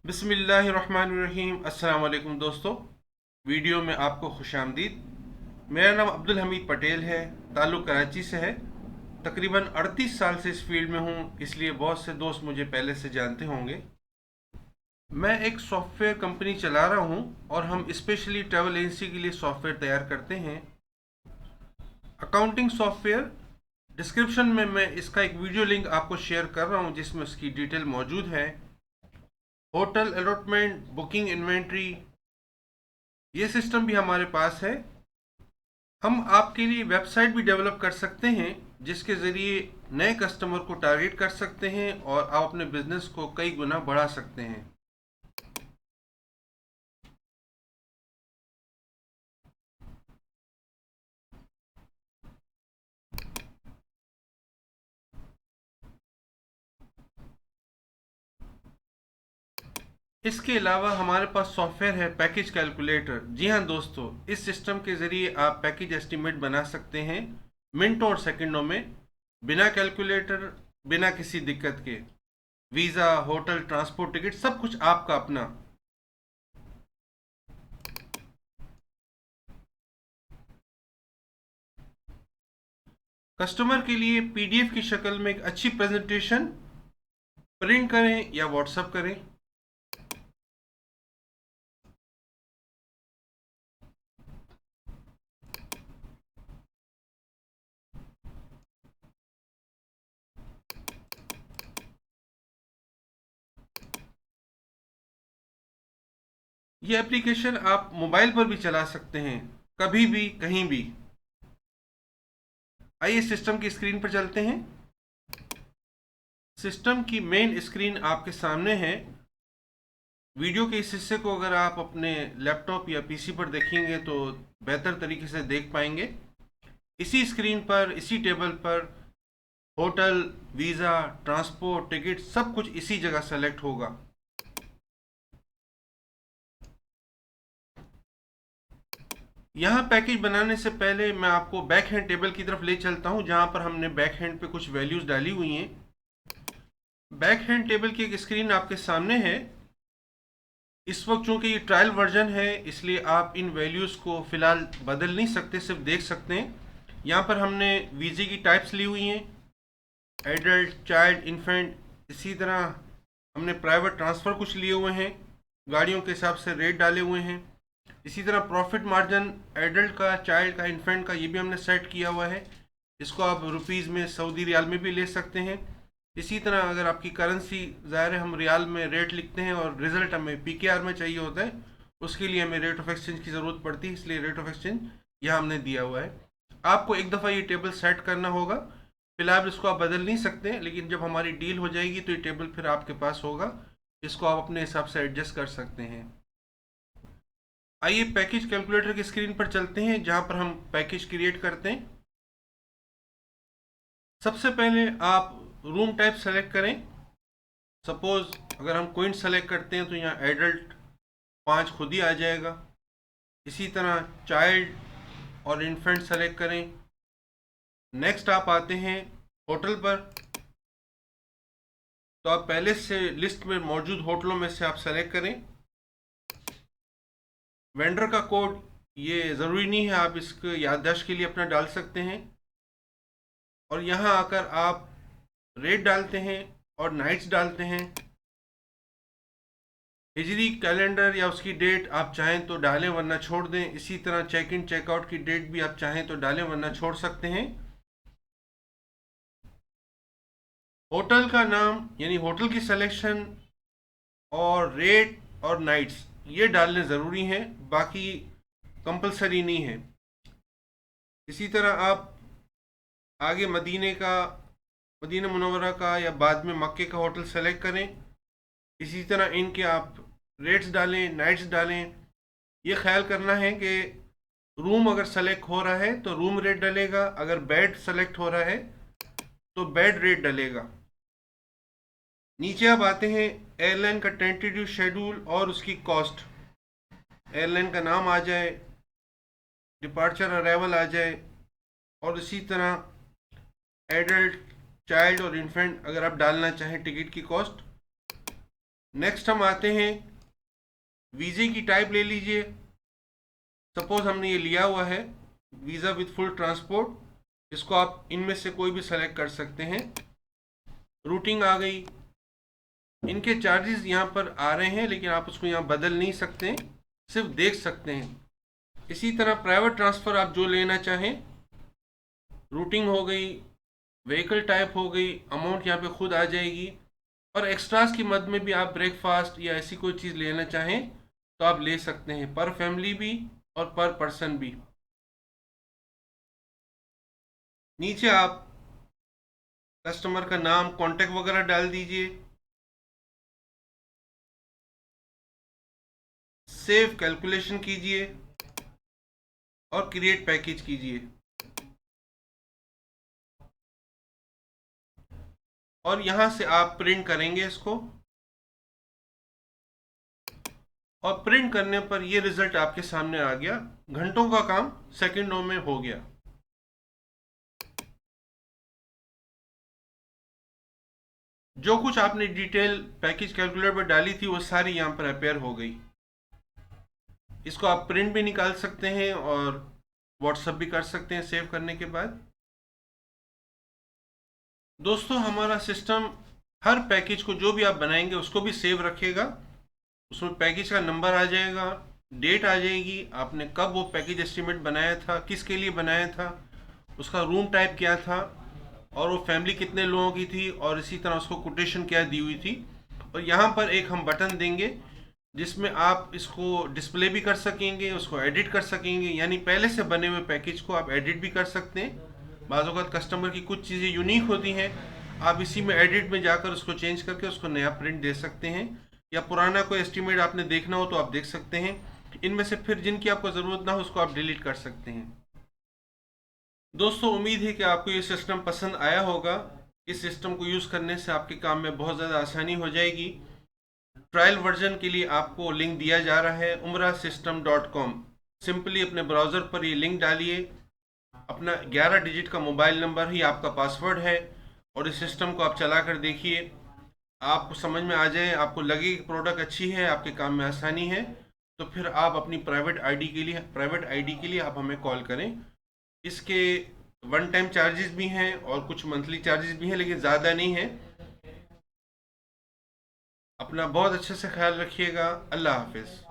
बिस्मिल्लाहिर्रहमानिर्रहीम। अस्सलाम वालेकुम दोस्तों, वीडियो में आपको खुशामदीद। मेरा नाम अब्दुल हमीद पटेल है, ताल्लुक़ कराची से है। तकरीबन 38 साल से इस फील्ड में हूँ, इसलिए बहुत से दोस्त मुझे पहले से जानते होंगे। मैं एक सॉफ्टवेयर कंपनी चला रहा हूँ और हम स्पेशली ट्रैवल एजेंसी के लिए सॉफ्टवेयर तैयार करते हैं, अकाउंटिंग सॉफ्टवेयर। डिस्क्रिप्शन में मैं इसका एक वीडियो लिंक आपको शेयर कर रहा हूँ जिसमें उसकी डिटेल मौजूद है। होटल अलॉटमेंट, बुकिंग, इन्वेंट्री, ये सिस्टम भी हमारे पास है। हम आपके लिए वेबसाइट भी डेवलप कर सकते हैं जिसके ज़रिए नए कस्टमर को टारगेट कर सकते हैं और आप अपने बिजनेस को कई गुना बढ़ा सकते हैं। इसके अलावा हमारे पास सॉफ्टवेयर है पैकेज कैलकुलेटर। जी हाँ दोस्तों, इस सिस्टम के ज़रिए आप पैकेज एस्टीमेट बना सकते हैं मिनटों और सेकंडों में, बिना कैलकुलेटर, बिना किसी दिक्कत के। वीज़ा, होटल, ट्रांसपोर्ट, टिकट, सब कुछ आपका अपना। कस्टमर के लिए पीडीएफ की शक्ल में एक अच्छी प्रेजेंटेशन प्रिंट करें या व्हाट्सएप करें। ये एप्लीकेशन आप मोबाइल पर भी चला सकते हैं, कभी भी कहीं भी। आइए सिस्टम की स्क्रीन पर चलते हैं। सिस्टम की मेन स्क्रीन आपके सामने है। वीडियो के इस हिस्से को अगर आप अपने लैपटॉप या पीसी पर देखेंगे तो बेहतर तरीके से देख पाएंगे। इसी स्क्रीन पर, इसी टेबल पर होटल, वीज़ा, ट्रांसपोर्ट, टिकट, सब कुछ इसी जगह सेलेक्ट होगा। यहाँ पैकेज बनाने से पहले मैं आपको बैक हैंड टेबल की तरफ ले चलता हूँ जहाँ पर हमने बैक हैंड पे कुछ वैल्यूज़ डाली हुई हैं। बैक हैंड टेबल की एक स्क्रीन आपके सामने है। इस वक्त चूंकि ये ट्रायल वर्जन है इसलिए आप इन वैल्यूज़ को फ़िलहाल बदल नहीं सकते, सिर्फ देख सकते हैं। यहाँ पर हमने वीज़े की टाइप्स ली हुई हैं, एडल्ट, चाइल्ड, इन्फेंट। इसी तरह हमने प्राइवेट ट्रांसफ़र कुछ लिए हुए हैं, गाड़ियों के हिसाब से रेट डाले हुए हैं। इसी तरह प्रॉफिट मार्जिन एडल्ट का, चाइल्ड का, इन्फेंट का, ये भी हमने सेट किया हुआ है। इसको आप रुपीज़ में, सऊदी रियाल में भी ले सकते हैं। इसी तरह अगर आपकी करेंसी, ज़ाहिर है हम रियाल में रेट लिखते हैं और रिज़ल्ट हमें पीकेआर में चाहिए होता है, उसके लिए हमें रेट ऑफ एक्सचेंज की ज़रूरत पड़ती है, इसलिए रेट ऑफ एक्सचेंज यह हमने दिया हुआ है। आपको एक दफ़ा ये टेबल सेट करना होगा। फिलहाल इसको आप बदल नहीं सकते, लेकिन जब हमारी डील हो जाएगी तो ये टेबल फिर आपके पास होगा। इसको आप अपने हिसाब से एडजस्ट कर सकते हैं। आइए पैकेज कैलकुलेटर की स्क्रीन पर चलते हैं जहां पर हम पैकेज क्रिएट करते हैं। सबसे पहले आप रूम टाइप सेलेक्ट करें। सपोज अगर हम क्वीन सेलेक्ट करते हैं तो यहाँ एडल्ट 5 खुद ही आ जाएगा। इसी तरह चाइल्ड और इन्फेंट सेलेक्ट करें। नेक्स्ट आप आते हैं होटल पर, तो आप पहले से लिस्ट में मौजूद होटलों में से आप सेलेक्ट करें। वेंडर का कोड ये ज़रूरी नहीं है, आप इसको याददाश्त के लिए अपना डाल सकते हैं। और यहाँ आकर आप रेट डालते हैं और नाइट्स डालते हैं। हिजरी कैलेंडर या उसकी डेट आप चाहें तो डालें वरना छोड़ दें। इसी तरह चेक इन चेकआउट की डेट भी आप चाहें तो डालें वरना छोड़ सकते हैं। होटल का नाम यानी होटल की सिलेक्शन और रेट और नाइट्स ये डालने ज़रूरी हैं, बाकी कंपलसरी नहीं है। इसी तरह आप आगे मदीना मुनव्वरा का या बाद में मक्के का होटल सेलेक्ट करें। इसी तरह इनके आप रेट्स डालें, नाइट्स डालें। ये ख्याल करना है कि रूम अगर सेलेक्ट हो रहा है तो रूम रेट डलेगा, अगर बेड सेलेक्ट हो रहा है तो बेड रेट डलेगा। नीचे आप आते हैं, एयरलाइन का टेंटेटिव शेड्यूल और उसकी कॉस्ट। एयरलाइन का नाम आ जाए, डिपार्चर अराइवल आ जाए, और इसी तरह एडल्ट, चाइल्ड और इन्फेंट अगर आप डालना चाहें टिकट की कॉस्ट। नेक्स्ट हम आते हैं, वीज़े की टाइप ले लीजिए। सपोज हमने ये लिया हुआ है वीज़ा विद फुल ट्रांसपोर्ट, इसको आप इनमें से कोई भी सेलेक्ट कर सकते हैं। रूटिंग आ गई। इनके चार्जेस यहाँ पर आ रहे हैं, लेकिन आप उसको यहाँ बदल नहीं सकते, सिर्फ देख सकते हैं। इसी तरह प्राइवेट ट्रांसफ़र आप जो लेना चाहें, रूटिंग हो गई, व्हीकल टाइप हो गई, अमाउंट यहाँ पे खुद आ जाएगी। और एक्स्ट्रास की मद में भी आप ब्रेकफास्ट या ऐसी कोई चीज़ लेना चाहें तो आप ले सकते हैं, पर फैमिली भी और पर पर्सन भी। नीचे आप कस्टमर का नाम, कॉन्टेक्ट वगैरह डाल दीजिए, सेव कैलकुलेशन कीजिए और क्रिएट पैकेज कीजिए। और यहाँ से आप प्रिंट करेंगे इसको, और प्रिंट करने पर ये रिजल्ट आपके सामने आ गया। घंटों का काम सेकंडों में हो गया। जो कुछ आपने डिटेल पैकेज कैलकुलेटर पर डाली थी वो सारी यहाँ पर अपेयर हो गई। इसको आप प्रिंट भी निकाल सकते हैं और व्हाट्सएप भी कर सकते हैं सेव करने के बाद। दोस्तों, हमारा सिस्टम हर पैकेज को जो भी आप बनाएंगे उसको भी सेव रखेगा। उसमें पैकेज का नंबर आ जाएगा, डेट आ जाएगी, आपने कब वो पैकेज एस्टीमेट बनाया था, किसके लिए बनाया था, उसका रूम टाइप क्या था, और वो फैमिली कितने लोगों की थी, और इसी तरह उसको कोटेशन क्या दी हुई थी। और यहाँ पर एक हम बटन देंगे जिसमें आप इसको डिस्प्ले भी कर सकेंगे, उसको एडिट कर सकेंगे। यानी पहले से बने हुए पैकेज को आप एडिट भी कर सकते हैं। बाज़ औक़ात कस्टमर की कुछ चीज़ें यूनिक होती हैं, आप इसी में एडिट में जाकर उसको चेंज करके उसको नया प्रिंट दे सकते हैं, या पुराना कोई एस्टीमेट आपने देखना हो तो आप देख सकते हैं। इनमें से फिर जिनकी आपको ज़रूरत ना हो उसको आप डिलीट कर सकते हैं। दोस्तों, उम्मीद है कि आपको ये सिस्टम पसंद आया होगा। इस सिस्टम को यूज़ करने से आपके काम में बहुत ज़्यादा आसानी हो जाएगी। ट्रायल वर्जन के लिए आपको लिंक दिया जा रहा है umrasystem.com। सिंपली अपने ब्राउज़र पर ये लिंक डालिए, अपना 11 डिजिट का मोबाइल नंबर ही आपका पासवर्ड है, और इस सिस्टम को आप चला कर देखिए। आपको समझ में आ जाए, आपको लगे कि प्रोडक्ट अच्छी है, आपके काम में आसानी है, तो फिर आप अपनी प्राइवेट आईडी के लिए आप हमें कॉल करें। इसके वन टाइम चार्जेस भी हैं और कुछ मंथली चार्जेस भी हैं, लेकिन ज़्यादा नहीं है। अपना बहुत अच्छे से ख्याल रखिएगा। अल्लाह हाफिज़।